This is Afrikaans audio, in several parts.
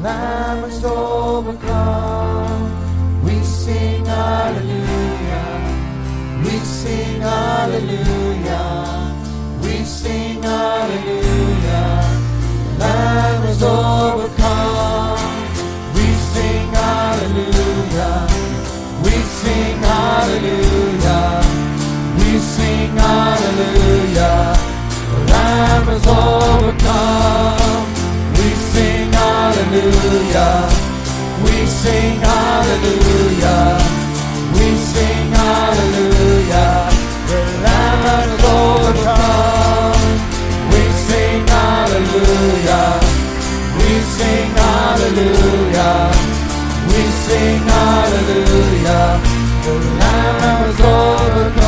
Lamb has overcome. We sing hallelujah. We sing hallelujah. We sing hallelujah. Lamb has overcome. We sing hallelujah. We sing hallelujah. We sing hallelujah. Lamb has overcome. We sing hallelujah. We sing hallelujah. We sing hallelujah. The Lamb has overcome. We sing hallelujah. We sing hallelujah. We sing hallelujah. The Lamb has overcome.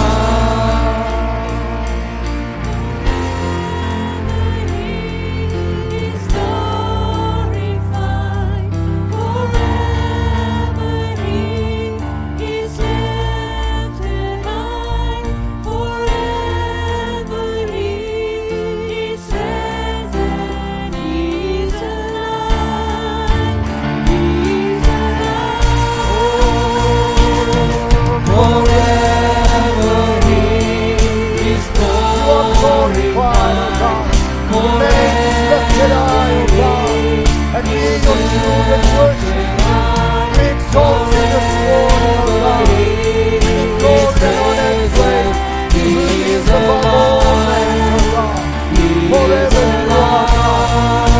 And we your children worship you. We exalt you this morning, O God. We give glory and honor and praise. Who is above all names, O God. Forever you are God.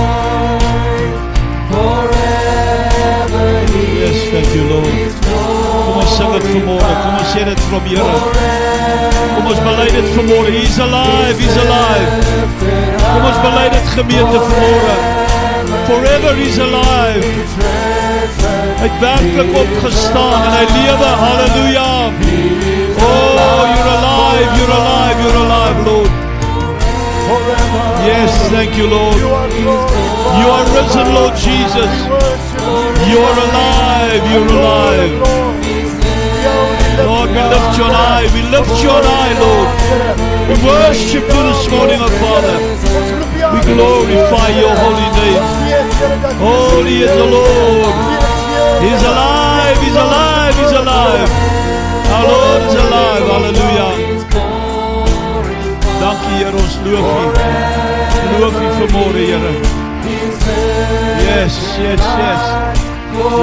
Forever he Yes, thank you, Lord. Kom ons sing het vanmorgen. Kom ons sê dit van Here. Kom ons bely dit vanmorgen. He's alive, he's alive. Kom ons bely dit gemeente vanmorgen. Forever he's alive. Hy het werkelijk opgestaan en hy lewe. Halleluja. Oh, you're alive, you're alive, you're alive, Lord. Yes, thank you, Lord. You are risen, Lord Jesus. You are alive, you're alive. Lord, we lift your eye, we lift your eye, Lord. We worship you this morning, our Father. We glorify your holy name. Holy is the Lord. He's alive, he's alive, he's alive. Our Lord is alive, hallelujah. Dankie, Heer, ons loof u. Loof u vanmorgen, Heer. Yes, yes, yes.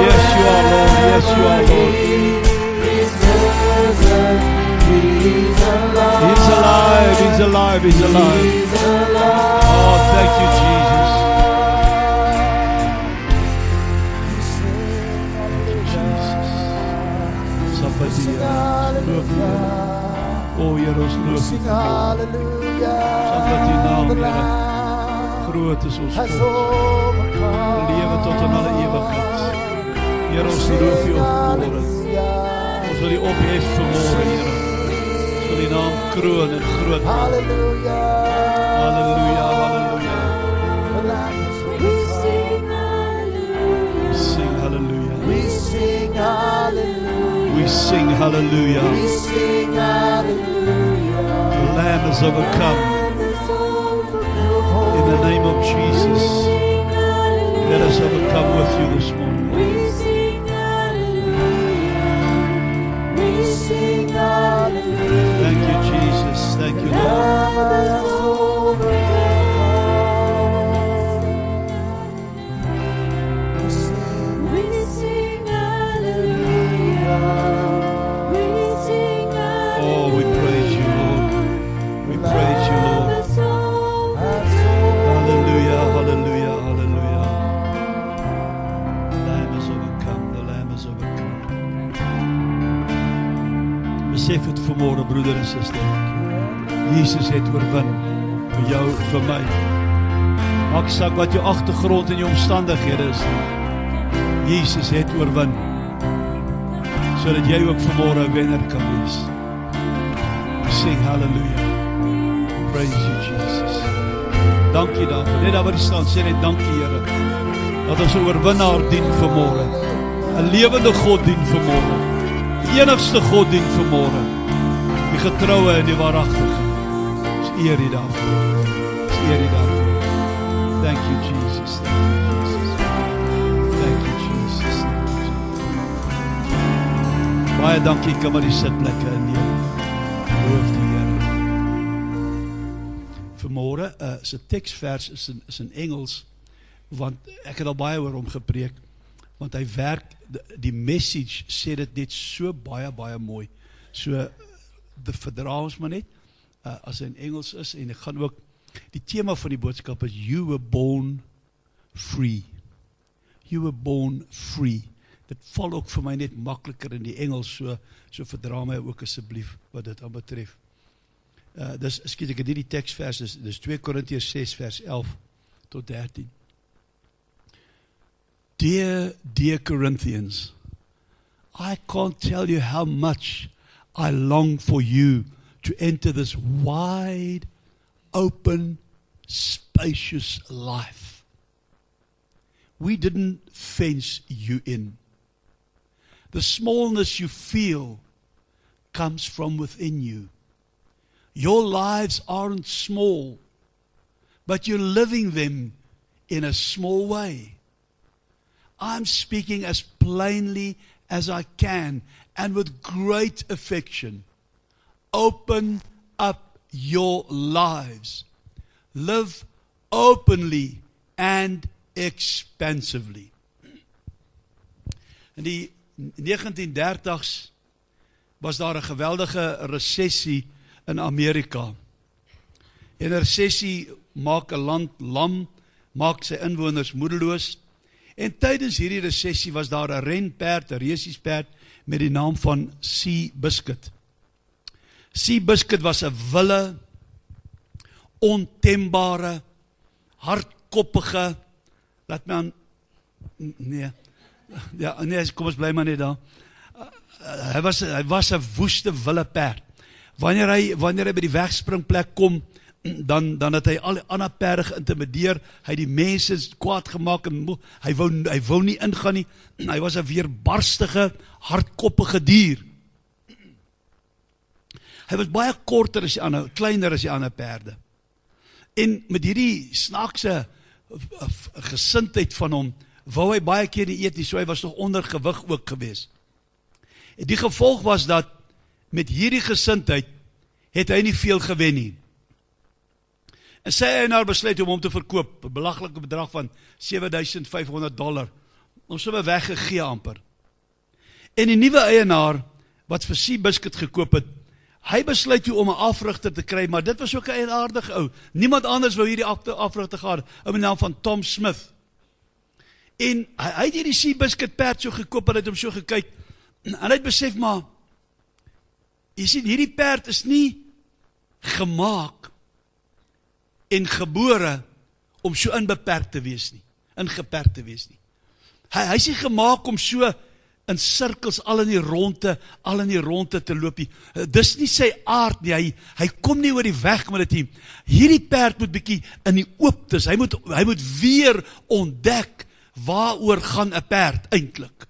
Yes, you are, Lord. Yes, you are, Lord. He's alive, he's alive, he's alive. Oh, thank you, Jesus. Somebody loof u. Oh, Heer, ons loof u. Somebody now, Heer. Groot is ons God. Lewe tot in alle ewigheid. Heer, ons loof u vanmorgen. Ons wil u ophef vanmorgen, Heer. Ons wil die naam kroon en groot maak. Halleluja, halleluja. We sing hallelujah. We sing hallelujah. We sing hallelujah. We sing hallelujah. The Lamb has overcome. In the name of Jesus, let us overcome with you this morning. Thank you, Jesus. Thank you, Lord. Oh, we praise you, Lord. We praise you, Lord. Hallelujah, hallelujah, hallelujah. The Lamb has overcome, the Lamb has overcome. Besef het vanmorgen, broeder en sister. Jesus het oorwin vir jou, vir my. Maak saak wat jou agtergrond en jou omstandighede is. Jesus het oorwin, sodat jy ook vanmorgen 'n wenner kan wees. Sing hallelujah. Praise you, Jesus. Dankie daarvoor. Net daar waar jy staan, sê net dankie, Here. Dat ons 'n oorwinnaar dien vanmorgen. 'n lewende God dien vanmorgen. Die enigste God dien vanmorgen. Die getroue en die waaragtige. Ons eer die daarvoor. Ons eer die daarvoor. Thank you, Jesus. Thank you, Jesus. Baie dankie, kan maar die sitplekke inneem. Loof die Here. Vanmôre, sy teksvers is in Engels, want ek het al baie oor hom gepreek, want hy werk, die message sê dit net so baie mooi. So, verdra ons maar net, as hy in Engels is, en ek gaan ook, die tema van die boodskap is, you were born free. You were born free. Dit val ook vir my net makliker in die Engels, so verdra my ook asseblief wat dit aan betref. Skiet ek het die tekstvers, dis 2 Korintiërs 6 vers 11 tot 13. Dear Corinthians, I can't tell you how much I long for you to enter this wide, open, spacious life. We didn't fence you in. The smallness you feel comes from within you. Your lives aren't small, but you're living them in a small way. I'm speaking as plainly as I can and with great affection. Open up your lives. Live openly and expansively. In die 1930s was daar 'n geweldige resessie in Amerika. En 'n resessie maak 'n land lam, maak sy inwoners moedeloos. En tydens hierdie resessie was daar 'n renperd, 'n resiesperd met die naam van Seabiscuit. Seabiscuit was 'n wille, ontembare, hardkoppige, laat my aan, kom ons bly maar net daar. Hy was 'n woeste wille perd. Wanneer hy by die wegspringplek kom, dan het hy al die ander perde geïntimideer, hy die mense kwaad gemaak, en hy wou nie ingaan nie, hy was 'n weerbarstige, hardkoppige dier. Hy was baie korter as die ander, kleiner as die ander perde. En met hierdie snaakse gesindheid van hom, wou hy baie keer nie eet nie, so hy was nog ondergewig ook gewees. En die gevolg was dat, met hierdie gesindheid, het hy nie veel gewen nie. En sy eienaar besluit om hom te verkoop, 'n belaglike bedrag van $7,500, ons sommer weggegee amper. En die nuwe eienaar, wat vir Seabiscuit gekoop het, hy besluit toe om 'n afrigter te kry, maar dit was ook 'n eienaardige ou. Niemand anders wou hierdie afrigter gehad, ou met die naam van Tom Smith. En hy het hierdie Seabiscuit perd so gekoop, en hy het hom so gekyk, en hy het besef, maar, jy sien, hierdie perd is nie gemaak en gebore om so ingeperk te wees nie. Hy is nie gemaak om so in sirkels al in die ronde te loop nie. Dis nie sy aard nie, hy kom nie oor die weg met dit nie. Hierdie perd moet bietjie in die ooptes, hy moet weer ontdek, waaroor gaan 'n perd eintlik.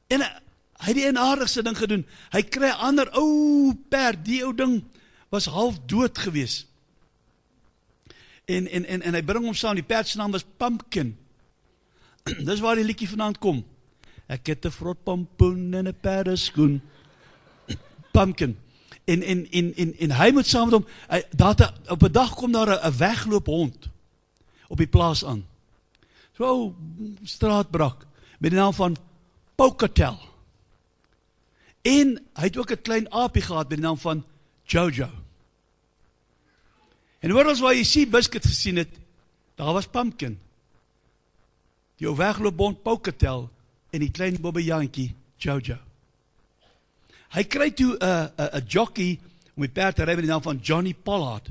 En hy het die eienaardigste ding gedoen, hy kry 'n ander ou perd, die ou ding was half dood gewees. En hy bring hom saam, die perd se naam was Pumpkin. Dis waar die liedjie vandaan kom. Ek het 'n vrot pompoen en 'n perdeskoen. Pumpkin. En hy moet saam met hom, op 'n dag kom daar 'n wegloop hond op die plaas aan. So straatbrak met die naam van Pocatello. En hy het ook 'n klein aapie gehad met die naam van Jojo. En oorals waar jy Seabiscuit gesien het, daar was Pumpkin. Die ou wegloopbond Pocatello en die klein bobbejantjie Jojo. Hy kry toe 'n jockey om die perd te ry met die naam van Johnny Pollard.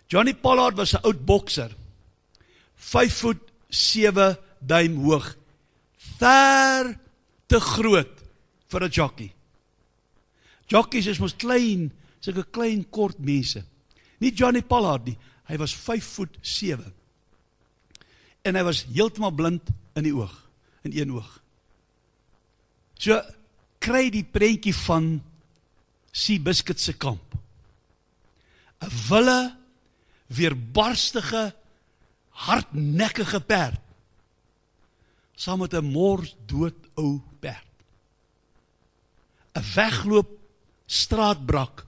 Johnny Pollard was 'n oud bokser. 5'7" hoog. Ver te groot vir 'n jockey. Jockeys is mos klein, sulke klein kort mense. Nie Johnny Pollard nie, hy was 5'7". En hy was heeltemal blind in een oog. So, kry die prentjie van Seabiscuit se kamp. 'n wille, weerbarstige, hardnekkige perd, saam met 'n morsdood ou perd. 'n wegloop straatbrak,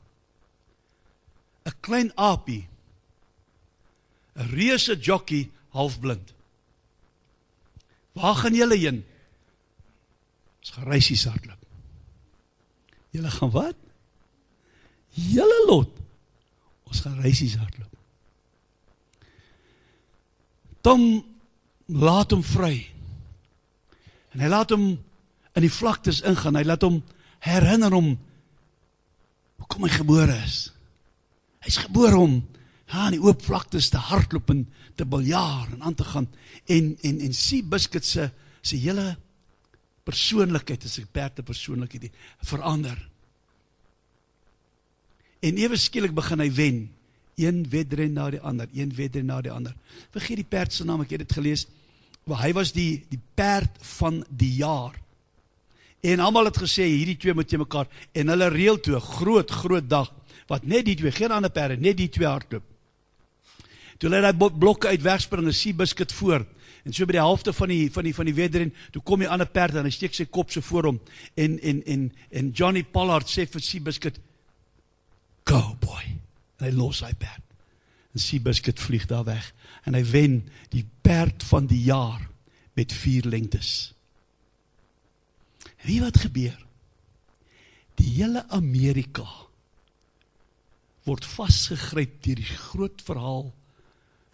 'n klein aapie, 'n reuse jockey, halfblind. Waar gaan julle heen? Ons gaan reisies hardloop. Julle gaan wat? Julle lot. Ons gaan reisies hardloop. Tom laat hom vry. En hy laat hom in die vlaktes ingaan. Hy laat hom herinner hom hoekom hy gebore is. Hy's gebore om in die oop vlaktes te hardloop en te biljaar en aan te gaan. En Seabiscuit se hele persoonlikheid, as ek perde persoonlikheid, verander. En ewe skielik begin hy wen. Een wedren na die ander, een wedren na die ander. Vergeet die perd se naam, ek het dit gelees, maar hy was die perd van die jaar. En almal het gesê, hierdie twee moet jy mekaar, en hulle reël toe, groot dag, wat net die twee, geen ander perde, net die twee hardloop. Toe hulle die blokke uit wegspring, en Seabiscuit voor, en so by die helfte van die wedren, toe kom die ander perd, en hy steek sy kop so voor hom, en Johnny Pollard sê vir Seabiscuit, go boy, en hy los hy perd, en Seabiscuit vlieg daar weg, en hy wen die perd van die jaar, met 4 lengtes. En weet wat gebeur? Die hele Amerika, word vastgegryp deur die groot verhaal,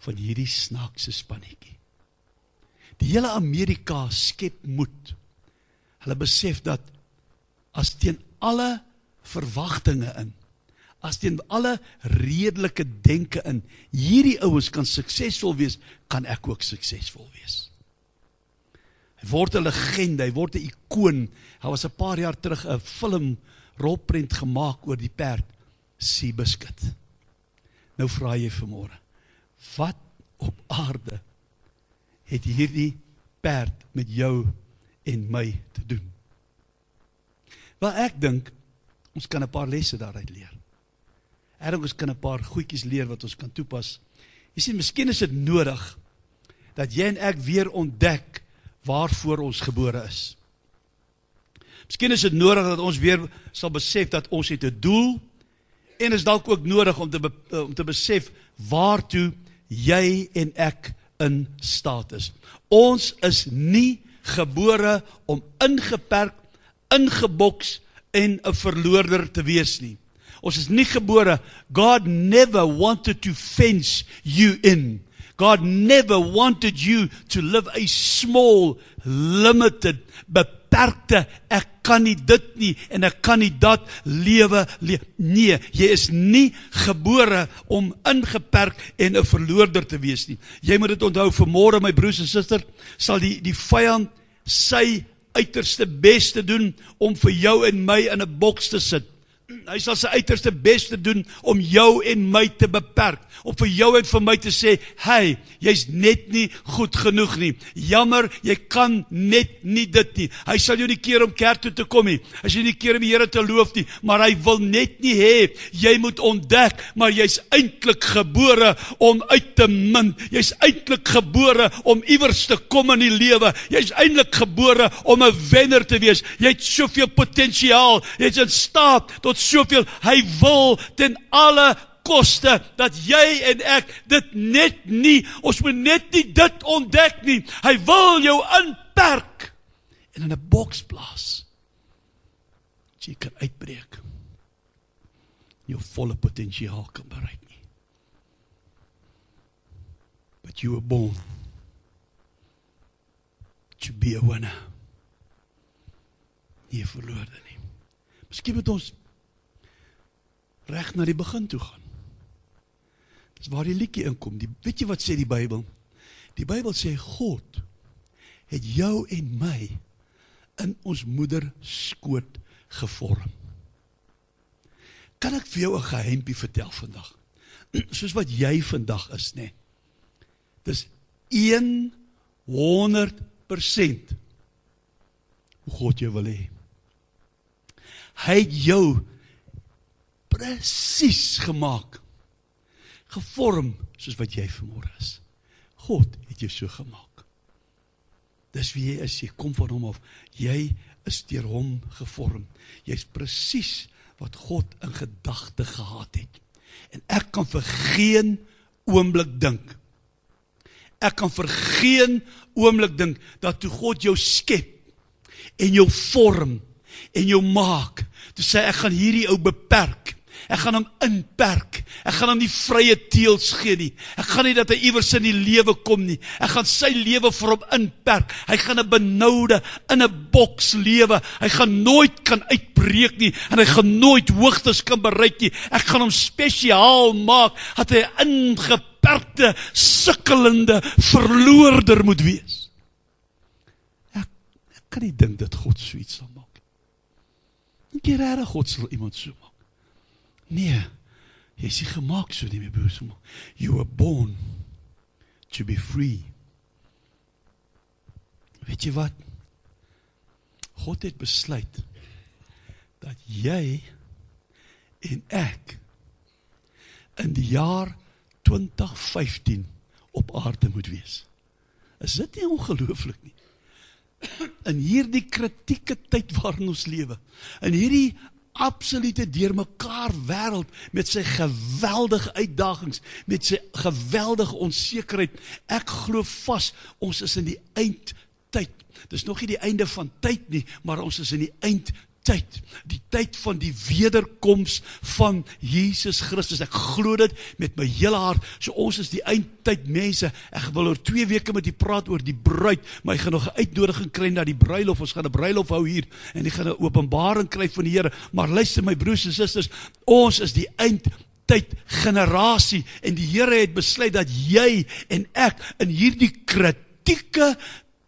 van hierdie snaakse spannetjie. Die hele Amerika skep moed. Hulle besef dat, as teen alle verwagtinge in, as teen alle redelike denke in, hierdie ouens kan suksesvol wees, kan ek ook suksesvol wees. Hy word 'n legende, hy word 'n ikoon. Hy was 'n paar jaar terug 'n film rolprent gemaak oor die perd Seabiscuit. Nou vra jy vanmôre, wat op aarde het hierdie perd met jou en my te doen? Wel, ek dink, ons kan 'n paar lesse daaruit leer. Ek dink ons kan 'n paar goedjies leer wat ons kan toepas. Jy sien, miskien is dit nodig, dat jy en ek weer ontdek, waarvoor ons gebore is. Miskien is dit nodig, dat ons weer sal besef, dat ons het 'n doel, en is dalk ook nodig om te besef, waartoe jy en ek in staat is. Ons is nie gebore om ingeperk, ingeboks en 'n verloorder te wees nie. Ons is nie gebore, God never wanted to fence you in. God never wanted you to live a small, limited, beperkte, ek kan nie dit nie, en ek kan nie dat lewe. Nee, jy is nie gebore om ingeperk en 'n verloorder te wees nie. Jy moet dit onthou, vanmôre my broers en susters, sal die vyand sy uiterste beste doen, om vir jou en my in 'n boks te sit. Hy sal sy uiterste beste doen, om jou en my te beperk, om vir jou en vir my te sê, hey, jy's net nie goed genoeg nie, jammer, jy kan net nie dit nie. Hy sal jou nie keer om kerk toe te kom nie, hy sal jou nie keer om die Here te loof nie, maar hy wil net nie hê, jy moet ontdek, maar jy's eintlik gebore om uit te min, jy's eintlik gebore om iewers te kom in die lewe, jy's eintlik gebore om 'n wenner te wees, jy het soveel potensiaal, jy's in staat tot soveel, hy wil ten alle koste, dat jy en ek dit net nie, ons moet net nie dit ontdek nie, hy wil jou inperk, en in 'n boks plaas, dat jy kan uitbreek, jou volle potensiaal kan bereik nie. But you were born to be a winner, nie 'n verloorder nie. Miskien moet ons reg na die begin toe gaan. Dis waar die liedjie inkom. Weet jy wat sê die Bybel? Die Bybel sê, God het jou en my in ons moeder skoot gevorm. Kan ek vir jou 'n geheimpie vertel vandag? Soos wat jy vandag is, nee. Dis 100% hoe God jou wil hê. Hy het jou presies gemaak, gevorm, soos wat jy vanmôre is. God het jou so gemaak. Dis wie jy is, jy kom van hom af, jy is deur hom gevorm. Jy's presies wat God in gedagte gehad het. En ek kan vir geen oomblik dink. Ek kan vir geen oomblik dink dat toe God jou skep en jou vorm en jou maak, toe sê ek gaan hierdie ou beperk. Ek gaan hom inperk. Ek gaan hom nie vrye teels gee nie. Ek gaan nie dat hy iewers in die lewe kom nie. Ek gaan sy lewe vir hom inperk. Hy gaan 'n benoude, in 'n boks lewe. Hy gaan nooit kan uitbreek nie, en hy gaan nooit hoogtes kan bereik nie. Ek gaan hom spesiaal maak, dat hy 'n ingeperkte, sukkelende verloorder moet wees. Ek kan nie dink dat God so iets sal maak. Dink jy regtig God sal iemand so maak? Nee, jy is nie gemaak so nie, my broers. You were born to be free. Weet jy wat? God het besluit dat jy en ek in die jaar 2015 op aarde moet wees. Is dit nie ongelooflik nie? In hierdie kritieke tyd waarin ons lewe, in hierdie absolute deurmekaar wêreld, met sy geweldige uitdagings, met sy geweldige onsekerheid, ek glo vas, ons is in die eindtyd. Dis nog nie die einde van tyd nie, maar ons is in die eindtyd. Die tyd van die wederkoms van Jesus Christus. Ek glo dit met my hele hart. So ons is die eindtyd mense. Ek wil oor 2 weke met u praat oor die bruid, maar ek gaan nog 'n uitnodiging kry na die bruilof. Ons gaan 'n bruilof hou hier, en ek gaan 'n openbaring kry van die Here. Maar luister my broers en susters, ons is die eindtyd generasie, en die Here het besluit dat jy en ek in hierdie kritieke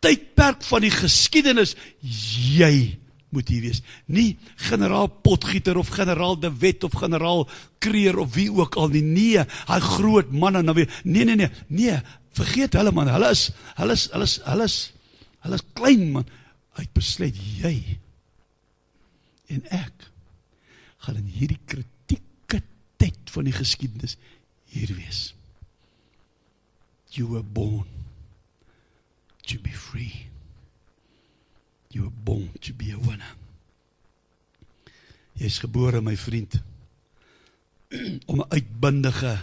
tydperk van die geskiedenis, jy moet hier wees. Nie generaal Potgieter of generaal De Wet of generaal Kreer of wie ook al nie. Nee, hy groot manne nou weer. Nee, vergeet hulle man. Hulle is klein man. Hy het besluit jy en ek gaan in hierdie kritieke tyd van die geskiedenis hier wees. You were born to be free. You were born to be a winner. Jy is gebore, my vriend, om 'n uitbundige,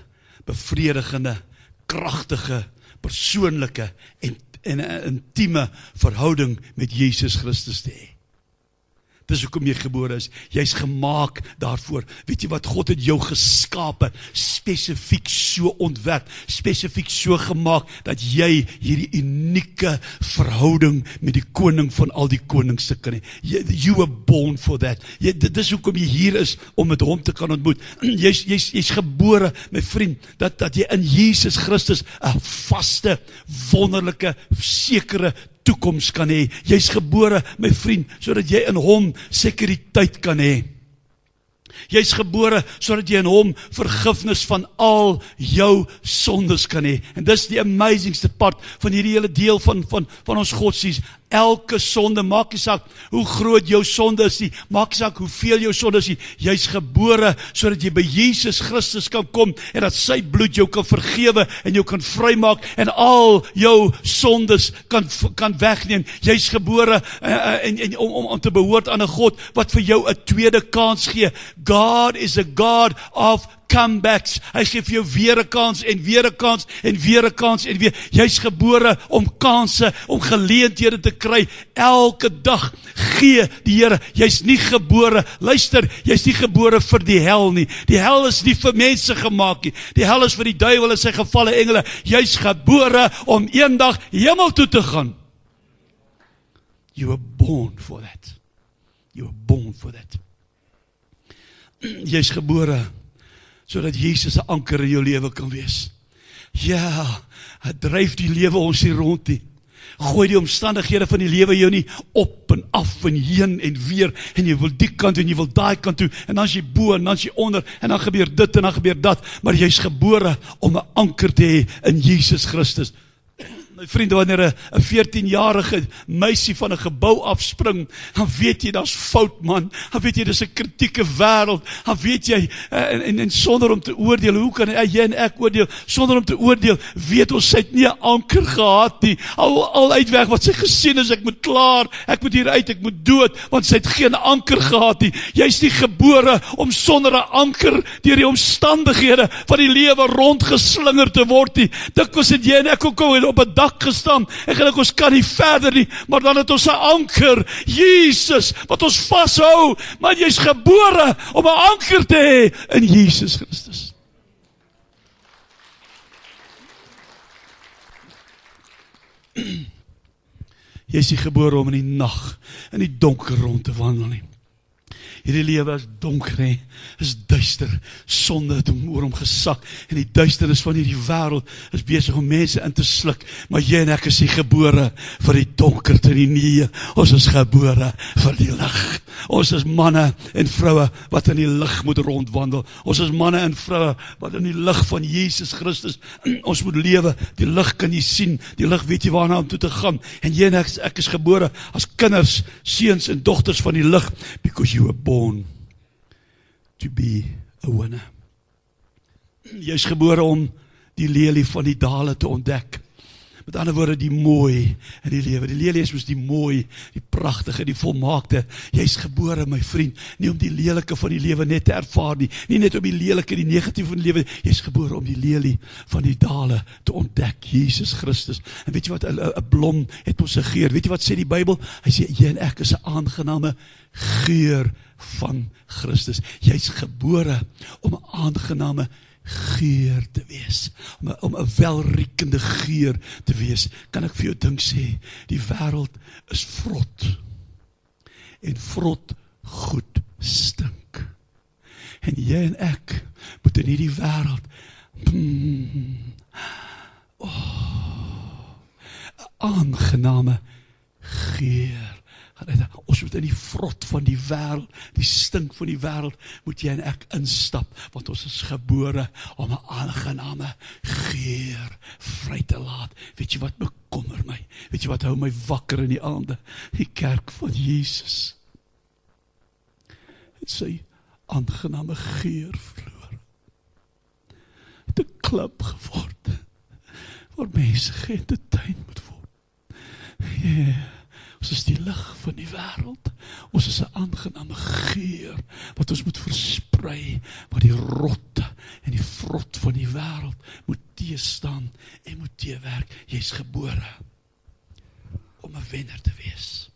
bevredigende, kragtige, persoonlike en 'n intieme verhouding met Jesus Christus te hê. Dis hoekom jy gebore is. Jy's gemaak daarvoor. Weet jy wat? God het jou geskape, spesifiek so ontwerp, spesifiek so gemaak, dat jy hierdie unieke verhouding met die koning van al die konings te kan hê. You were born for that. Dis hoekom jy hier is, om met hom te kan ontmoet. Jy's gebore, my vriend, dat jy in Jesus Christus 'n vaste, wonderlike, sekere toekoms kan hê. Jy's gebore, my vriend, sodat jy in hom sekuriteit kan hê. Jy's gebore sodat jy in hom vergifnis van al jou sondes kan hê. En dis die amazingste part van hierdie hele deel van ons godsdienst. Elke sonde, maak nie saak hoe groot jou sonde is nie, maak nie saak hoeveel jou sonde is nie, jy's gebore sodat jy by Jesus Christus kan kom, en dat sy bloed jou kan vergewe, en jou kan vrymaak, en al jou sondes kan wegneem. Jy's gebore om te behoort aan 'n God, wat vir jou 'n tweede kans gee. God is a God of comebacks. Hy gee vir jou weer 'n kans, en weer 'n kans, en weer 'n kans, en weer. Jy's gebore om kansse, om geleenthede te kry. Elke dag gee die Here. Jy's nie gebore, luister, jy's nie gebore vir die hel nie. Die hel is nie vir mense gemaak nie. Die hel is vir die duiwel en sy gevalle engele. Jy's gebore om eendag hemel toe te gaan. You were born for that. You were born for that. Jy's gebore sodat Jesus 'n anker in jou lewe kan wees. Ja, hy dryf die lewe ons hier rond nie. Gooi die omstandighede van die lewe jou nie op en af en heen en weer, en jy wil die kant en jy wil daai kant toe, en dan is jy bo en dan is jy onder, en dan gebeur dit en dan gebeur dat, maar jy's gebore om 'n anker te hê in Jesus Christus. My vriende, wanneer 'n 14-jarige meisie van 'n gebou afspring, dan weet jy, daar's fout, man. Dan weet jy, dis 'n kritieke wêreld. Dan weet jy, en sonder om te oordeel, hoe kan jy en ek oordeel? Sonder om te oordeel, weet ons, sy het nie 'n anker gehad nie. Al uitweg wat sy gesien is, ek moet klaar, ek moet hier uit, ek moet dood, want sy het geen anker gehad nie. Jy's nie gebore om sonder 'n anker deur die omstandighede van die lewe rondgeslinger te word nie. Dikwels het jy en ek ook al op 'n dak gestaan, en gedink ons kan nie verder nie, maar dan het ons 'n anker, Jesus, wat ons vashou, maar jy's gebore om 'n anker te hê in Jesus Christus. Jy's nie gebore om in die nag, in die donker rond te wandel nie. Hierdie lewe is donker, is duister, sonde het oor hom gesak, en die duisternis van hierdie wêreld is besig om mense in te sluk, maar jy en ek is nie gebore vir die donkerte nie, ons is gebore vir die lig. Ons is manne en vroue wat in die lig moet rondwandel. Ons is manne en vroue wat in die lig van Jesus Christus, ons moet lewe. Die lig kan jy sien, die lig weet jy waarna om toe te gaan, en jy en ek is gebore as kinders, seuns en dogters van die lig, because you were born to be a winner. Jy is gebore om die lelie van die dale te ontdek. Met ander woorde, die mooi in die lewe. Die lelie is mos die mooi, die pragtige, die volmaakte. Jy is gebore, my vriend, nie om die lelike van die lewe net te ervaar nie, nie net om die lelike, die negatief van die lewe. Jy is gebore om die lelie van die dale te ontdek, Jesus Christus. En weet jy wat, 'n blom het ons 'n geur. Weet jy wat sê die Bybel? Hy sê, jy en ek is 'n aangename geur van Christus. Jy's gebore om 'n aangename geur te wees, om 'n welriekende geur te wees. Kan ek vir jou ding sê, die wêreld is vrot, en vrot goed stink. En jy en ek moet in hierdie wêreld 'n aangename geur. Ons moet in die vrot van die wêreld, die stink van die wêreld, moet jy en ek instap, want ons is gebore om 'n aangename geur vry te laat. Weet jy wat bekommer my? Weet jy wat hou my wakker in die aande? Die kerk van Jesus het sy aangename geur verloor. Het 'n klub geword waar mense geëntertain moet word. Ons is die lig van die wêreld. Ons is 'n aangename geur wat ons moet versprei, waar die rotte en die vrot van die wêreld moet teestaan en moet teewerk. Jy is gebore om 'n wenner te wees.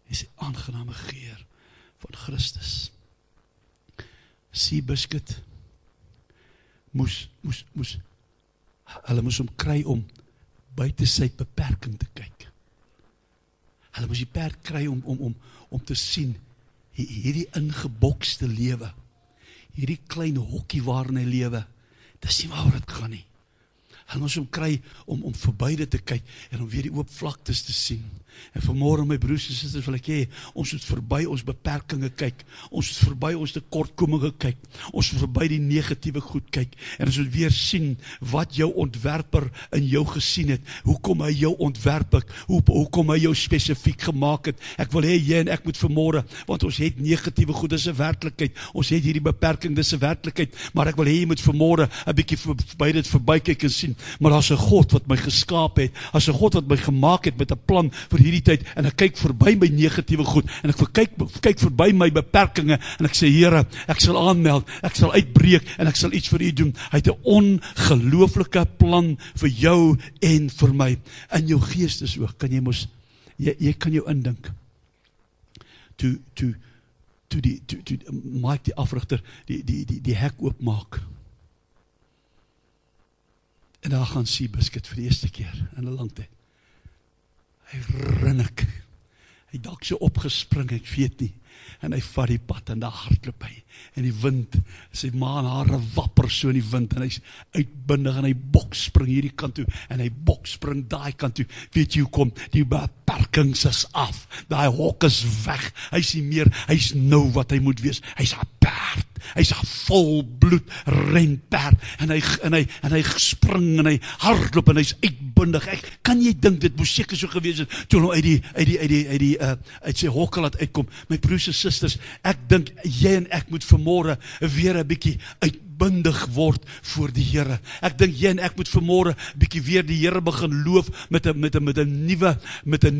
Jy is die aangename geur van Christus. Seabiscuit hulle moes hom kry om buite sy beperking te kyk. Hulle moes die perd kry om te sien, hierdie ingebokste lewe, hierdie klein hokkie waarin hy lewe, dis nie waar dit gaan nie. Hulle moes hom kry om verby dit te kyk, en om weer die oop vlaktes te sien. En vanmôre, my broers en susters, wil ek hê, ons moet verby ons beperkinge kyk, ons moet verby ons tekortkominge kyk, ons moet verby die negatiewe goed kyk, en ons moet weer sien, wat jou ontwerper in jou gesien het, hoekom hy jou ontwerp het, hoekom hy jou spesifiek gemaak het. Ek wil hê, jy en ek moet vanmôre, want ons het negatiewe goed, dis 'n werklikheid, ons het hierdie beperking, dis 'n werklikheid, maar ek wil hê, jy moet vanmôre 'n bietjie verby dit verby kyk en sien, maar daar's 'n God wat my geskaap het, daar's 'n God wat my gemaak het met 'n plan vir hierdie tyd, en ek kyk verby my negatiewe goed, en ek kyk verby my beperkinge, en ek sê, Here, ek sal aanmeld, ek sal uitbreek, en ek sal iets vir U doen. Hy het 'n ongelooflike plan vir jou en vir my. In jou geestesoog kan jy kan jou indink, toe Mike die afrigter die hek oopmaak, en daar gaan Seabiscuit vir die eerste keer in 'n lang tyd. Hy rinnik, hy dalk so opgespring, ek weet nie, en hy vat die pad, en daar hardloop hy, en die wind, sy maanhare wapper so in die wind, en hy's uitbundig, en hy bokspring hierdie kant toe, en hy bokspring daai kant toe. Weet jy hoekom? Die beperkings is af, daai hok is weg, hy's nie meer, hy's nou wat hy moet wees, hy's 'n perd, hy's 'n volbloed renperd, en hy spring, en hy hardloop, en hy's uitbundig. Kan jy dink, dit moes seker so gewees het, toe hom uit sy hokkel laat uitkom. My broers en susters, ek dink, jy en ek moet vanmôre weer 'n bietjie uitbundig word voor die Here. Ek dink jy en ek moet vanmôre bietjie weer die Here begin loof met 'n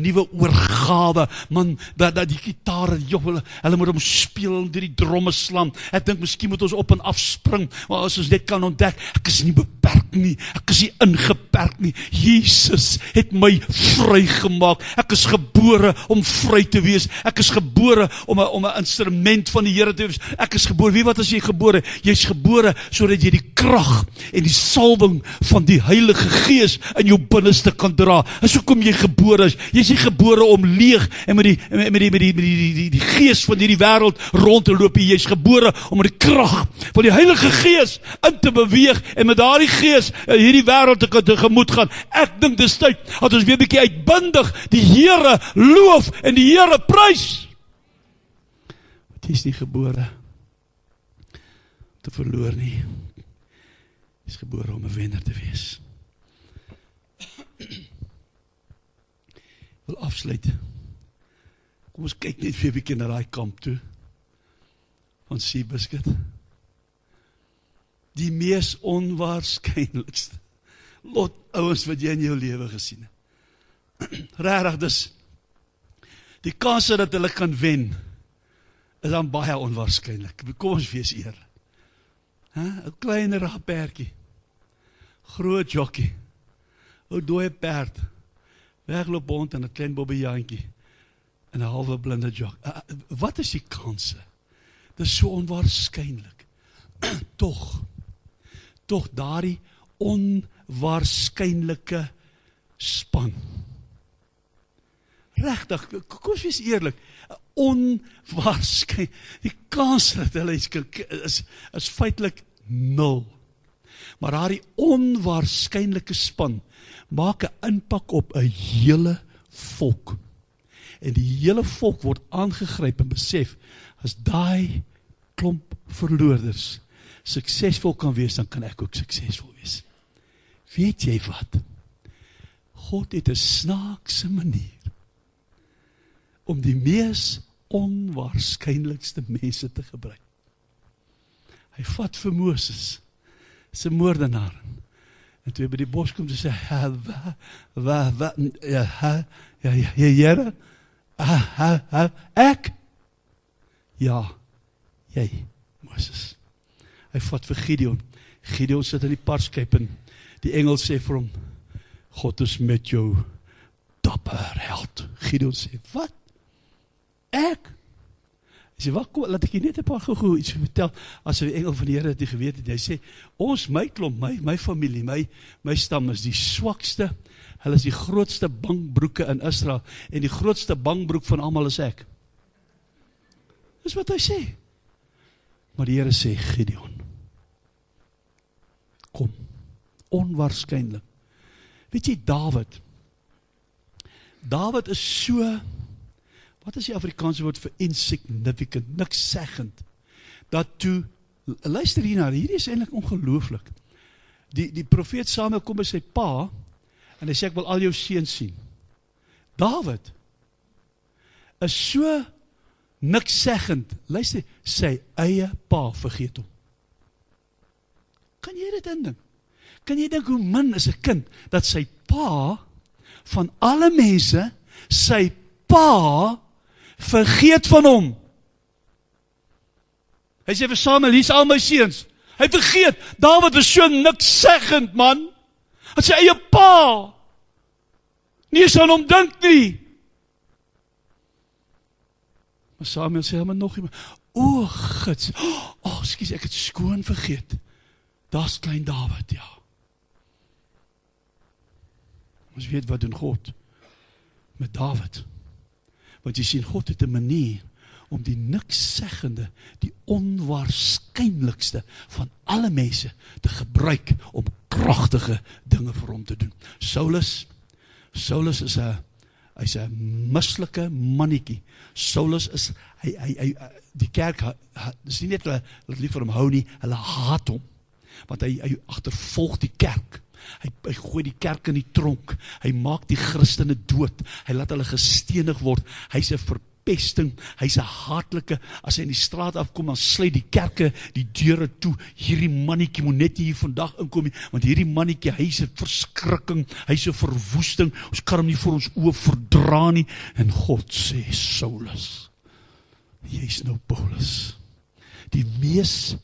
nuwe oorgawe. Man, dat die gitare, hulle moet hom speel, deur die dromme slaan. Ek dink miskien moet ons op en af spring, maar as ons net kan ontdek, ek is nie beperk nie, ek is nie ingeperk nie. Jesus het my vrygemaak. Ek is gebore om vry te wees. Ek is gebore om 'n instrument van die Here te wees. Ek is gebore, wat is jy gebore? Jy's gebore sodat jy die krag en die salwing van die Heilige Gees in jou binneste kan dra. En so kom jy gebore is. Jy's nie gebore om leeg en met die gees van hierdie wêreld rond te loop. Jy's gebore om met die krag van die Heilige Gees in te beweeg en met daardie gees hierdie wêreld te tegemoet gaan. Ek dink dis tyd dat ons weer 'n bietjie uitbundig die Here loof en die Here prys. Want jy's nie gebore te verloor nie. Jy's gebore om 'n wenner te wees. Wil afsluit. Kom ons kyk net weer 'n bietjie na daai kamp toe van Seebiscuit. Die mees onwaarskynlikste lot ouens wat jy in jou lewe gesien het. Regtig, dis die kans dat hulle kan wen is dan baie onwaarskynlik. Kom ons wees eerlik. 'n Klein rappertjie, groot jockey, 'n dooie perd, wegloop rond en 'n klein bobbejantjie en 'n halwe blinde jock. Wat is die kanse? Dit is so onwaarskynlik. Tog daardie onwaarskynlike span. Regtig, kom ons wees eerlik, onwaarskynlik. Die kans dat hulle is feitelik 0. Maar daardie onwaarskynlike span maak 'n impak op 'n hele volk. En die hele volk word aangegryp en besef, as daai klomp verloorders suksesvol kan wees, dan kan ek ook suksesvol wees. Weet jy wat? God het 'n snaakse manier om die mees onwaarskynlikste mense te gebruik. Hy vat vir Moses, sy moordenaar, en toe hy by die bos kom, toe sê Here, ek? Ja, jy, Moses. Hy vat vir Gideon. Gideon sit in die parskyp en die engel sê vir hom, God is met jou, dapper held. Gideon sê, wat? Ek? Hy sê, wat, kom, laat ek jy net 'n paar gou iets vertel, as die engel van die Here het geweet het. Hy sê, my klomp, my familie, my stam is die swakste, hulle is die grootste bangbroeke in Israel, en die grootste bangbroek van almal is ek. Dis wat hy sê. Maar die Here sê, Gideon, kom, onwaarskynlik. Weet jy, Dawid is so, wat is die Afrikaanse woord vir insignificant, niks seggend, dat toe, luister hierna, hierdie is eintlik ongelooflik. Die profeet Samuel kom by sy pa, en hy sê, ek wil al jou seuns sien. Dawid is so niks seggend, luister, sy eie pa vergeet hom. Kan jy dit indink? Kan jy dink hoe min is 'n kind, dat sy pa, van alle mense, sy pa, vergeet van hom. Hy sê vir Samuel, hier's al my seuns. Hy vergeet, Dawid is so niks seggend, man. Hy sy eie pa, nie eens aan hom dink nie. Maar Samuel sê, maar nog iemand, gids, ekskuus, ek het skoon vergeet. Daar's klein Dawid, ja. Ons weet wat doen God met Dawid. Want jy sien, God het 'n manier om die niks seggende, die onwaarskynlikste van alle mense te gebruik om kragtige dinge vir hom te doen. Saulus is 'n Hy's 'n mislike mannetjie. Saulus is, die kerk, dis nie net hulle lief vir hom hou nie, hulle haat hom. Want hy agtervolg die kerk. Hy gooi die kerk in die tronk. Hy maak die Christene dood. Hy laat hulle gestenig word. Hy's 'n verpesting. Hy's 'n haatlike. As hy in die straat afkom, dan sluit die kerke die deure toe. Hierdie mannetjie moet net hier vandag inkom, want hierdie mannetjie, hy's 'n verskrikking. Hy's 'n verwoesting. Ons kan hom nie vir ons oë verdra nie. En God sê, Saulus, jy's nou Paulus. Die mees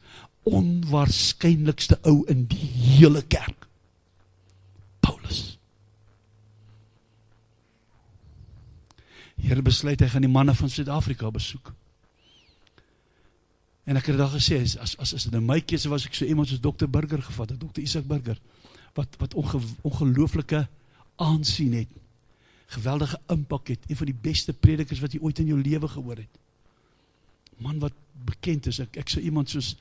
onwaarskynlikste ou in die hele kerk. Paulus. Die Here besluit, hy gaan die manne van Suid-Afrika besoek. En ek het daar gesê, as dit nou my keuse was, ek so iemand soos Dr. Burger gevat het, Dr. Isaac Burger, wat ongelooflike aansien het, geweldige impak het, een van die beste predikers wat jy ooit in jou lewe gehoor het. Man wat bekend is, ek so iemand soos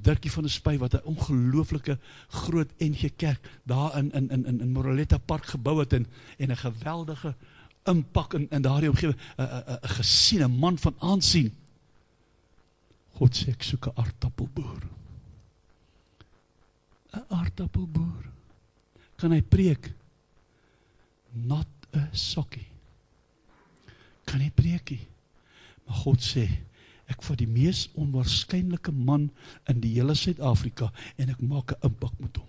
Dirkie van der Spy, wat 'n ongelooflike groot NG Kerk daar in Moraletta Park gebou het, en 'n geweldige impak in daardie omgewing, 'n gesiene man van aansien. God sê, ek soek 'n aardappelboer. 'n Aardappelboer. Kan hy preek? Not a sokkie. Kan hy preekie? Maar God sê, ek vat die mees onwaarskynlike man in die hele Suid-Afrika en ek maak 'n impak met hom.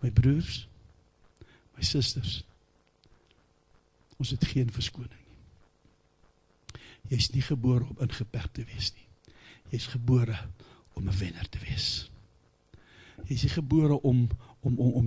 My broers, my susters, ons het geen verskoning nie. Jy is nie gebore om ingeperk te wees nie. Jy is gebore om 'n wenner te wees. Jy is nie gebore om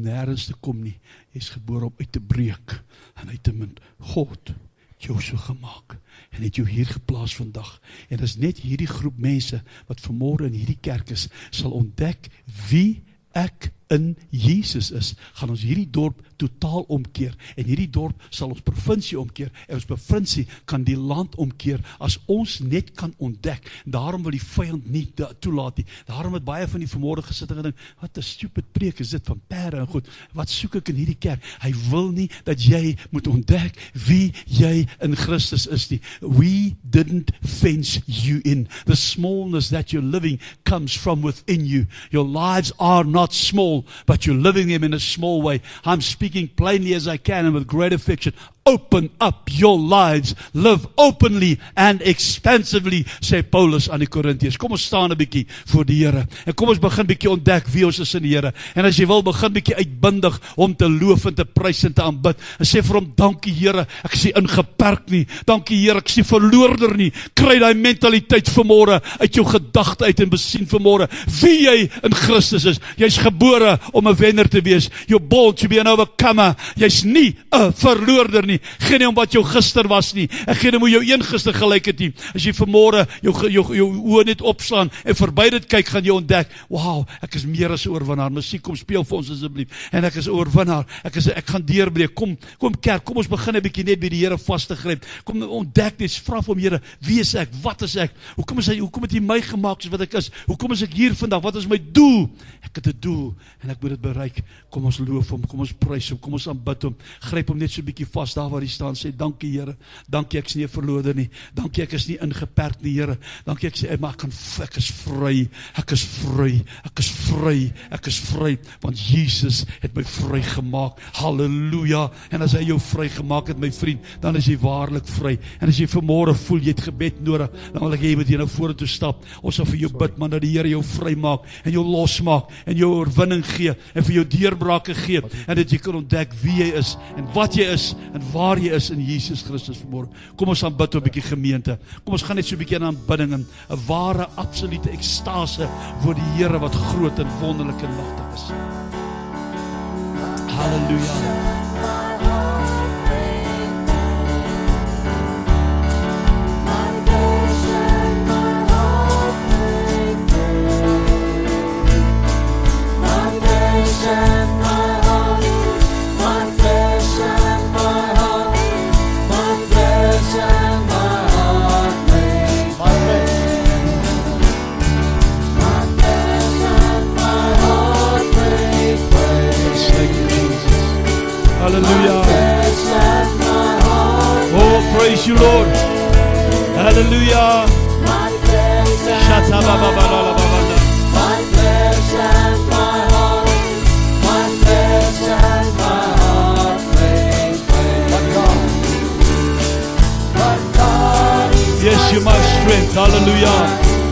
nêrens te kom nie. Jy is gebore om uit te breek en uit te munt. God jou so gemaak en het jou hier geplaas vandag. En dis net hierdie groep mense wat vanmôre in hierdie kerk is, sal ontdek wie ek in Jesus is, gaan ons hierdie dorp totaal omkeer, en hierdie dorp sal ons provinsie omkeer, en ons provinsie kan die land omkeer, as ons net kan ontdek. Daarom wil die vyand nie toelaat nie. Daarom het baie van die vanmôre gesit en gedink, wat 'n stupid preek is dit van perde en goed, wat soek ek in hierdie kerk? Hy wil nie dat jy moet ontdek wie jy in Christus is nie. We didn't fence you in. The smallness that you're living comes from within you. Your lives are not small, but you're living them in a small way. I'm speaking plainly as I can and with great affection. Open up your lives, live openly and expansively, sê Paulus aan die Korintiërs. Kom ons staan 'n bietjie voor die Here, en kom ons begin bietjie ontdek wie ons is in die Here, en as jy wil, begin bietjie uitbundig om te loof en te prys en te aanbid, en sê vir hom, dankie Here, ek is nie ingeperk nie, dankie Here, ek is nie verloorder nie, kry daai mentaliteit vanmôre uit jou gedagte uit en besien vanmôre wie jy in Christus is. Jy's gebore om 'n wenner te wees, you're born to be an overcomer, jy's nie 'n verloorder nie. Geen om wat jou gister was nie, en geen om hoe jou gister gelyk het nie. As jy vanmôre jou oë net opslaan en verby dit kyk, gaan jy ontdek, wow, ek is meer as 'n oorwinnaar. Musiek, kom speel vir ons asseblief. En ek is 'n oorwinnaar. Ek gaan deurbreek. Kom kerk, kom ons begin 'n bietjie net by die Here vas te gryp. Kom ontdek dit, vra vir hom, Here, wie is ek? Wat is ek? Hoekom het hy my gemaak soos wat ek is? Hoekom is ek hier vandag? Wat is my doel? Ek het 'n doel en ek moet dit bereik. Kom ons loof hom, kom ons prys hom, kom ons aanbid hom. Gryp hom net so 'n bietjie vas daar waar hy staan, sê, dankie Here, dankie ek is nie 'n verloorder nie, dankie ek is nie ingeperk nie Here, dankie ek sê, maar ek is vry, ek is vry, ek is vry, ek is vry, want Jesus het my vry gemaak, halleluja, en as hy jou vry gemaak het, my vriend, dan is jy waarlik vry, en as jy vanmôre voel, jy het gebed nodig, dan wil ek jy met jy nou vorentoe stap, ons sal vir jou bid, man, dat die Here jou vry maak, en jou losmaak, en jou oorwinning gee, en vir jou deurbrake gee, en dat jy kan ontdek wie jy is, en wat jy is, en waar jy is in Jesus Christus vanmôre. Kom ons aanbid 'n bietjie gemeente. Kom ons gaan net so 'n bietjie in aanbidding, 'n ware, absolute ekstase voor die Here wat groot en wonderlik en magtig is. Halleluja.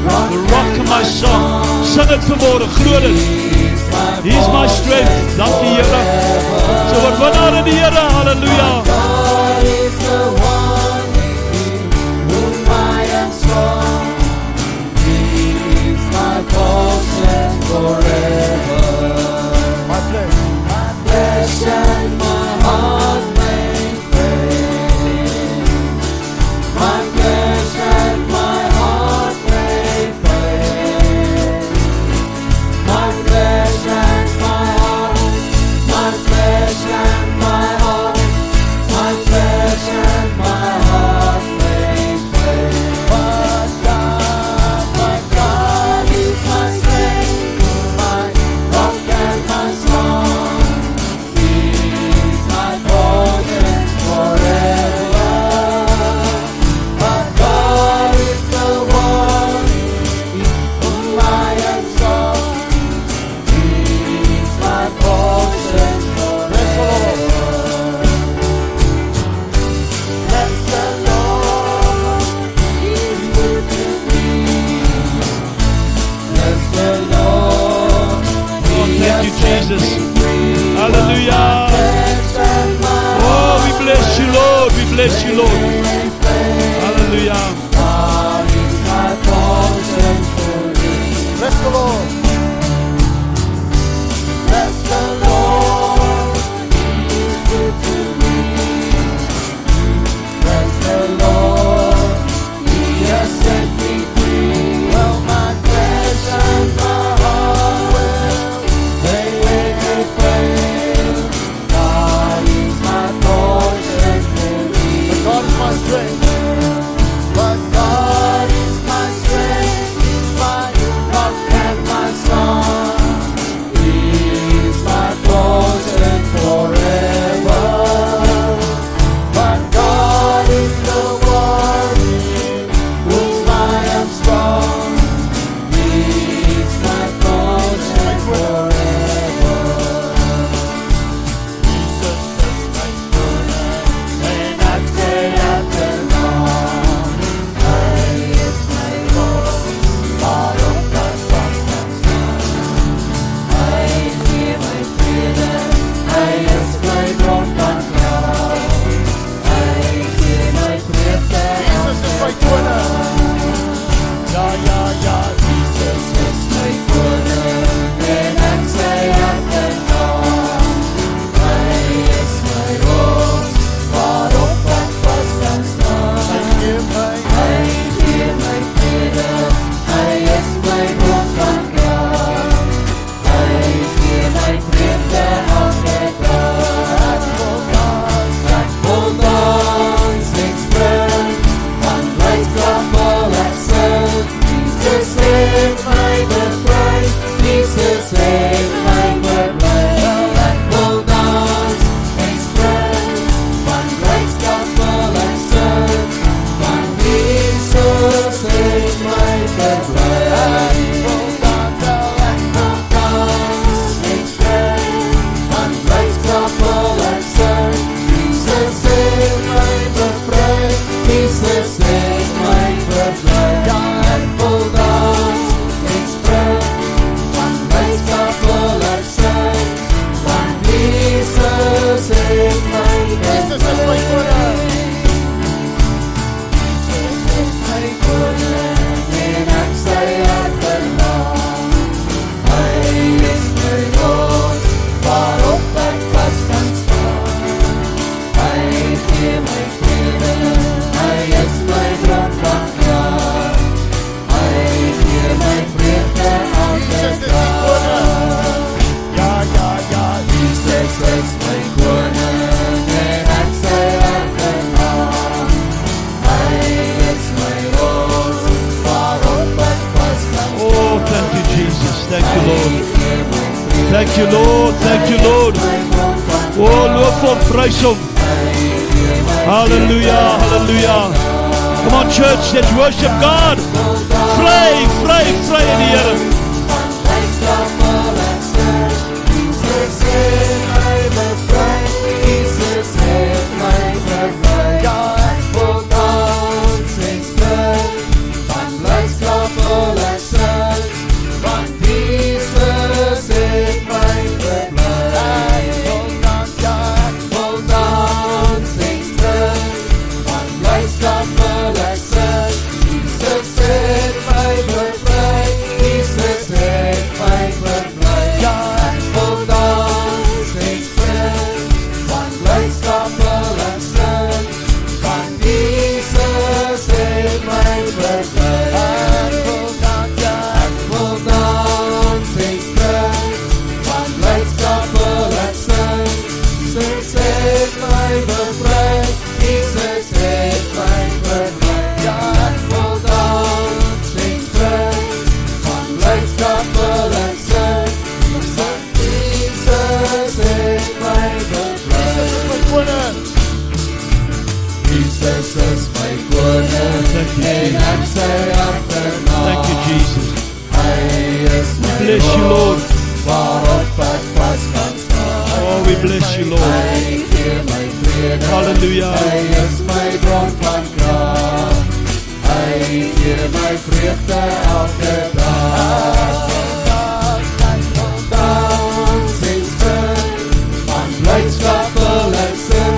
The rock of my song. Sing dit vanmôre, glo dit. He is my strength. Dankie Here. So wat wonder in die Here. Halleluja. God is the one in whom I am strong. He is my portion forever. My flesh and my heart may fail. My flesh and my heart may fail. My flesh and my heart, my flesh and my heart, my flesh and my heart may fail. But God is my strength, my rock and my song. He is my portion forever. But God is the one in whom I am strong. He is my portion forever. Bless the Lord, He is good to me. Bless the Lord, He Thank you, has set Jesus. me free. Hallelujah. Flesh and my Oh, we bless you, Lord. We bless you, Lord. Hallelujah. God is my portion forever. Bless the Lord. Bless the Lord, He is good to me. Bless the Lord, He has set me free. Well, my flesh and my heart, they may fail. God is my portion forever. God is my strength. But God is my strength, He's my rock and my song. He is my portion forever. But God is the one in whom I am strong. He is my portion forever. Jesus is my goodness, when I say after long. Hij is mijn rots, waarop dat vast kan staan. Hij geeft mij vrede, Hij is mijn bron van trouw. Hij geeft mij vreugde elke dag. Ja, ja, ja, Jesus is mijn koning, en ik zei achternaam. Hij is mijn rots, waarop dat vast kan staan. Hij geeft mij vrede, Hij is mijn bron van kracht. Hij geeft mij vreugde elke dag. Ik wil dans, ik spring, van blijdschap vol ik zing. Jesus heeft mij bevrijd, Jesus heeft mij verblijd. Ik wil dans, ik spring, van blijdschap vol ik zing. Van Jesus heeft mij verblijd. Ik wil dans, ik spring, van blijdschap vol ik zing. Jesus heeft mij bevrijd, Jesus heeft mij verblijd. Ja, ik wil dans, ik spring, van blijdschap vol ik zing. Van Jesus heeft mij verblijd. Mijn koning, en ik zei achternaam. Hij is mijn rots, waarop ik vast kan staan. Hij geeft mij vrede, Hij is mijn bron van kracht. Hij geeft mij vreugde elke dag. Ja, ja, ja, Jesus is mijn koning, en ik zei achternaam. Hij is mijn rots, waarop ik vast kan staan. Oh, thank you, Jesus. Thank you, Lord. Thank you, Lord. Thank you, Lord. Oh, loof hom, prys hom. Hallelujah, hallelujah. Come on, church, let's worship God. Vry, vry, vry in die Here. Ja, ek wil dans en spring, van blijdschap vol Jesus. Hy is my Bless you, Lord. waarop ek vas kan staan. Oh, we bless you, Lord. Hy gee my vrede. Hallelujah. Hy is my bron van krag. Hy gee my vreugde elke dag. Ek wil dans en sing, van blydskap wil ek sing.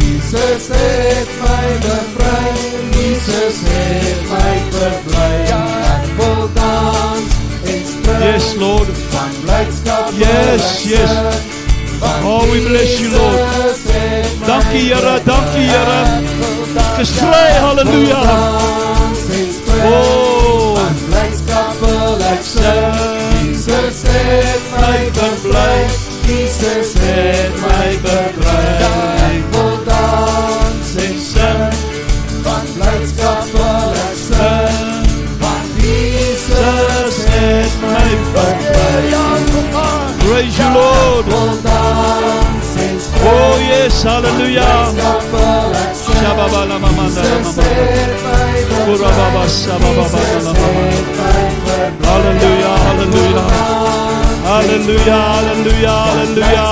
Jesus het my bevry, Jesus het my verbly. Ek wil dans en spring, Yes, Lord. van blydskap wil Yes, ek yes. sing. Oh, we bless you, Lord. Dankie, Here. Dankie, Here. Geskry, hallelujah. Oh, blydskap wil ek sing. Jesus het my verbly, Jesus het my bevry. Ek wil dans en sing, van blydskap wil ek sing, want Jesus het my bevry. praise you, Lord. Wil dans en sing, Oh, yes, hallelujah. blydskap wil ek sing. Shababala mamanda Jesus mamanda. het my bevry. Kurababa sabababa mamanda. Hallelujah, hallelujah. Hallelujah, hallelujah, hallelujah.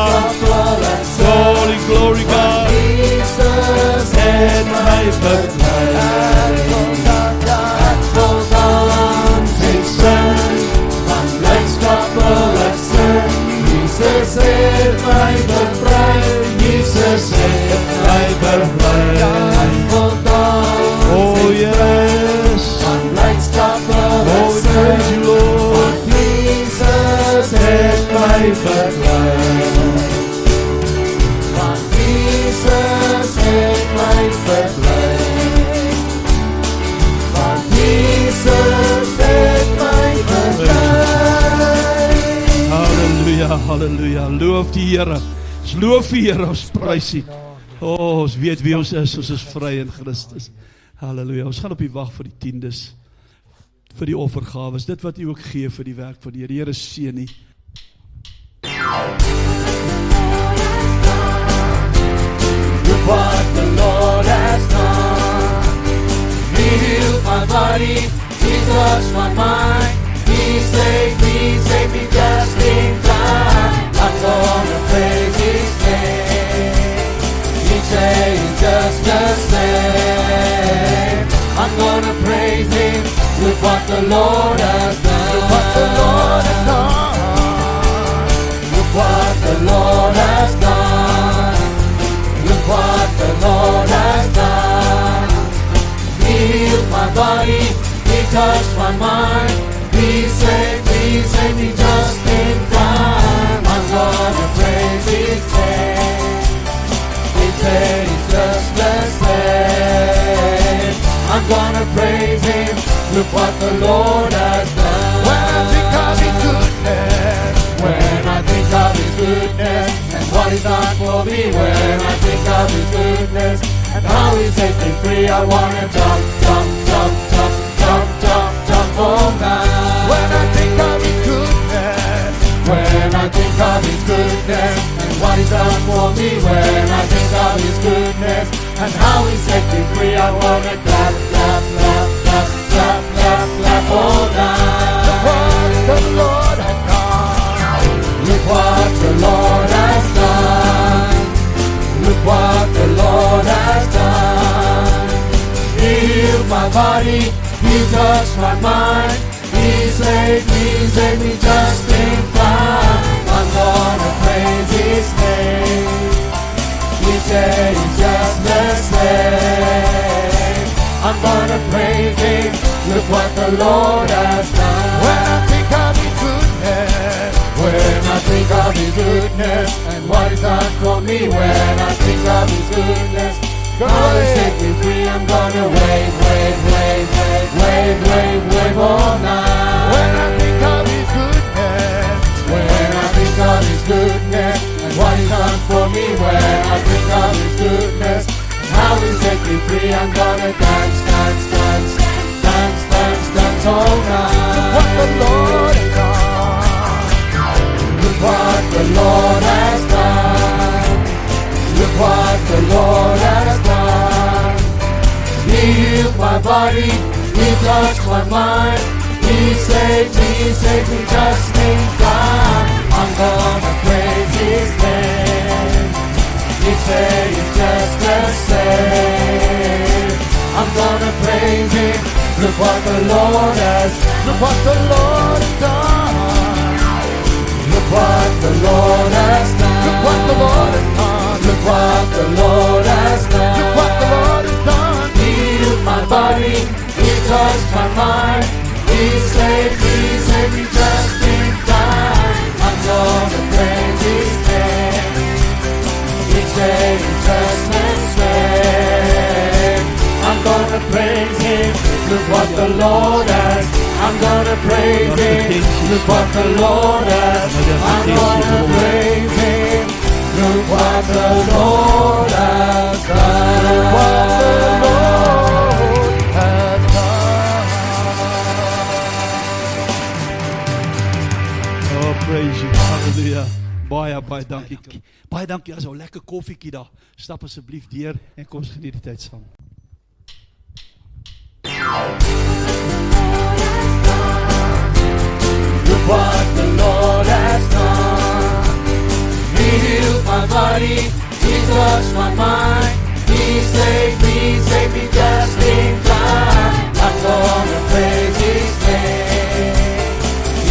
Glory, glory, God. Jesus And my bevry. Jesus het my bevry. Jesus het my bevry. Ek wil dans Oh, yes. van blydskap wil Oh, ek we sing. praise you, Lord. Want Jesus het my bevry. Want Jesus het my bevry. Want Jesus het my bevry. Hallelujah, hallelujah. Loof die Here. Ons loof die Here, ons prys die. Oh, ons weet wie ons is vry in Christus. Hallelujah. Ons gaan op die wag vir die tiendes, vir die offergawes, dit wat u ook gee vir die werk van die Here. Die Here seën u. Look what the Lord has done. He healed my body, He touched my mind. He saved me just in time. I'm gonna praise His name. Each day is just the same. I'm gonna praise Him. Look what the Lord has done. Look what the Lord has done. Look what the Lord has done. Look what the Lord has done. He healed my body, He touched my mind. He saved me just in time. I'm gonna praise His name. His name is just the same. I'm gonna praise Him. Look what the Lord has done. When I think of His goodness, when I think of His goodness, and what He's done for me, when I think of His goodness, and how He set me free, I wanna jump, jump, jump, jump, jump, jump, jump all night. When I think of His goodness, when I think of His goodness, and what He's done for me, when I think of His goodness, and how He set me free, I wanna clap, clap, clap, clap, clap, clap, clap all night. Look what the Lord has done. Look what the Lord has done. Look what the Lord has done. He healed my body, He touched my mind. He saved me just in time. I'm gonna praise His name. Each day is just the same. I'm gonna praise Him. Look what the Lord has done. When I think of His goodness, when I think of His goodness, and what He's done for me, when I think of His goodness, God has set me free. I'm gonna wave, wave, wave, wave, wave, wave, wave all night. When I think of His goodness, when I think of His goodness, and what He's done for me, when I think of His goodness, and how He set me free, I'm gonna dance, dance, dance, dance, dance, dance all night. Look what the Lord has done. Look what the Lord has done. Look what the Lord has done. He healed my body, He touched my mind. He saved me just in time. I'm gonna praise His name. Each day is just the same. I'm gonna praise Him. Look what the Lord has, look what the Lord has done. Look what the Lord has done. Look what the Lord has done. Look what the Lord has done. Look what the Lord has done. He healed my body. He touched my mind. He saved me just in time. I'm gonna praise His name. Each day is just the same. I'm gonna praise Him. Look what the Lord has. I'm gonna praise Him. Look what the Lord has. I'm gonna praise Him. Look what the Lord has done. Look what the Lord has done. Oh, praise you. Halleluja. Baie dankie. Baie dankie. As 'n lekker koffiekie daar. Stap asseblief deur en kom ons geniet die tyd saam. Look what the Lord has done. He healed my body. He touched my mind. He saved me just in time. I'm gonna praise His name.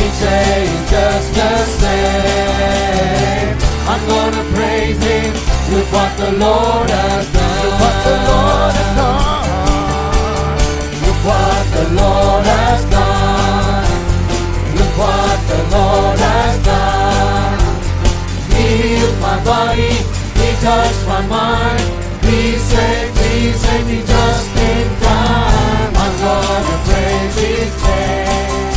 Each day is just the same. I'm gonna praise Him. Look what the Lord has done. Look what the Lord has done. Look what the Lord has done. Look what the Lord has done. He healed my body. He touched my mind. He saved me just in time. I'm gonna praise His name.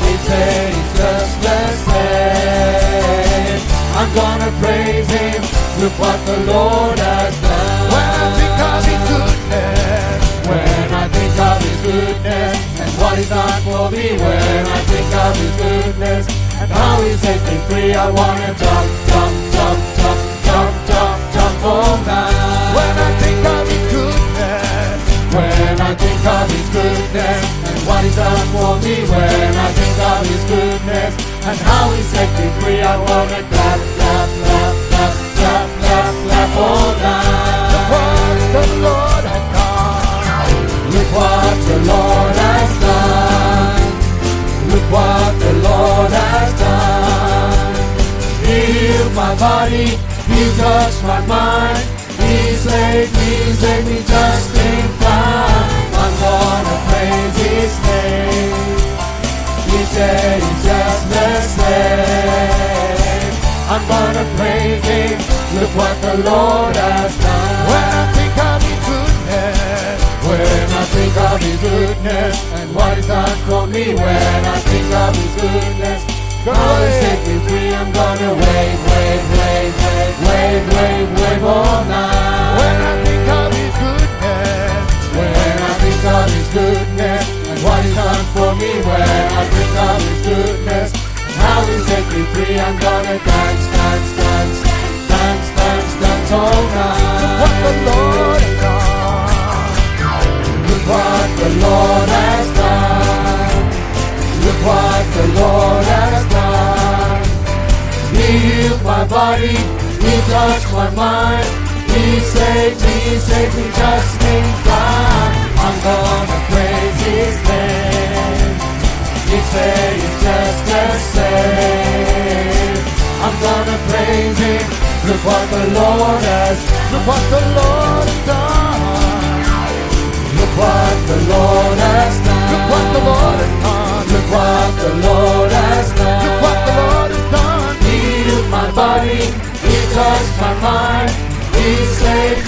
His day is just the same. I'm gonna praise Him. Look what the Lord has done. When I think of His goodness, when I think of His goodness, and what He's done for me, when I think of His goodness, and how He set me free, I wanna jump, jump, jump, jump, jump, jump, jump all night. When I think of His goodness, when I think of His goodness, and what He's done for me, when I think of His goodness, and how He set me free, I wanna clap, clap, clap, clap, clap, clap, clap all night. Look what the Lord has done. Look what the Lord has done. Look what the Lord has done. He healed my body. He touched my mind. He saved me just in time. I'm gonna praise His name. Each day is just the same. I'm gonna praise Him. Look what the Lord has done. When I think of His goodness, when I think of His goodness, and what He's done for me, when I think of His goodness, how He set me free, I'm gonna wave, wave, wave, wave, wave, wave, wave all night. When I think of His goodness, when I think of His goodness, and what He's done for me, when I think of His goodness, and how He set me free, I'm gonna dance, dance, dance, dance, dance, dance all night. Look what the Lord has done. Look what the Lord has done. Look what the Lord has done. He healed my body. He touched my mind. He saved me just in time. I'm gonna praise His name. Each day is just the same. I'm gonna praise Him. Look what the Lord has, look what the Lord has done. Look what the Lord has done. Look what the Lord has done. Look what the Lord has done. Look what the Lord has done. He healed my body. He touched my mind. He saved